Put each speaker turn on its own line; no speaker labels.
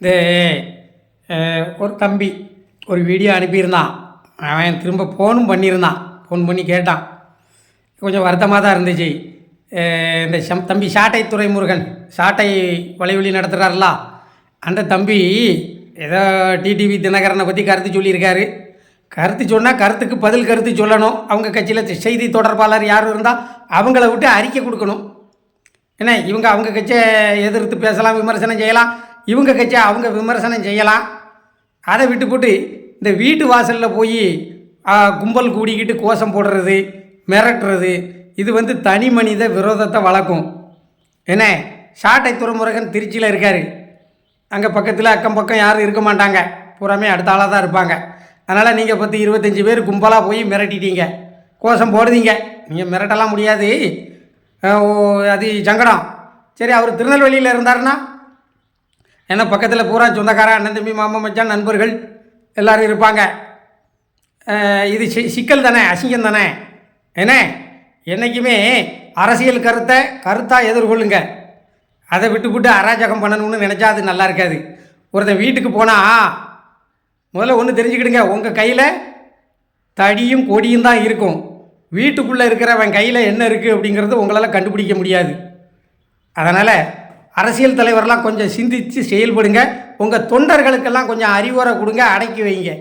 இந்த ஒரு தம்பி ஒரு வீடியோ அனுப்பியிருந்தான். அவன் திரும்ப ஃபோனும் பண்ணியிருந்தான். ஃபோன் பண்ணி கேட்டான். கொஞ்சம் வருத்தமாக தான் இருந்துச்சு. இந்த தம்பி சாட்டை துரைமுருகன் சாட்டை வலைவலி நடத்துகிறாருல, அந்த தம்பி ஏதோ டிடிவி தினகரனை பற்றி கருத்து சொல்லியிருக்காரு. கருத்து சொன்னால் கருத்துக்கு பதில் கருத்து சொல்லணும். அவங்க கட்சியில் செய்தி தொடர்பாளர் யாரும் இருந்தால் அவங்கள விட்டு அறிக்கை கொடுக்கணும். ஏன்னா இவங்க அவங்க கட்சியை எதிர்த்து பேசலாம், விமர்சனம் செய்யலாம். இவங்க கட்சியை அவங்க விமர்சனம் செய்யலாம். அதை விட்டு போட்டு இந்த வீட்டு வாசலில் போய் கும்பல் கூடிக்கிட்டு கோஷம் போடுறது, மிரட்டுறது, இது தனி மனித விரோதத்தை வளர்க்கும். என்ன சாட்டை துரைமுருகன் திருச்சியில் இருக்கார். அங்கே பக்கத்தில் அக்கம் பக்கம் யாரும் இருக்க மாட்டாங்க, பூராமே அடுத்த ஆளாக தான் இருப்பாங்க. அதனால் நீங்கள் 10-25 பேர் கும்பலாக போய் மிரட்டிட்டீங்க, கோஷம் போடுதீங்க. நீங்கள் மிரட்டலாம் முடியாது, அது சங்கடம். சரி, அவர் திருநெல்வேலியில் இருந்தாருன்னா ஏன்னா பக்கத்தில் பூரா சொந்தக்காரன், அண்ணன் தம்பி மாமா மச்சான் நண்பர்கள் எல்லோரும் இருப்பாங்க. இது சிக்கல் தானே, அசிங்கம் தானே. என்ன என்றைக்குமே அரசியல் கருத்தாக எதிர்கொள்ளுங்க. அதை விட்டு அராஜகம் பண்ணணும்னு நினச்சா அது நல்லா இருக்காது. ஒருத்தன் வீட்டுக்கு போனால் முதல்ல ஒன்று தெரிஞ்சுக்கிடுங்க, உங்கள் கையில் தடியும் கொடியும் தான் இருக்கும். வீட்டுக்குள்ளே இருக்கிறவன் கையில் என்ன இருக்குது அப்படிங்கிறது உங்களால் கண்டுபிடிக்க முடியாது. அதனால் அரசியல் தலைவரெலாம் கொஞ்சம் சிந்தித்து செயல்படுங்க. உங்கள் தொண்டர்களுக்கெல்லாம் கொஞ்சம் அறிவுரை கொடுங்க, அடக்கி வைங்க.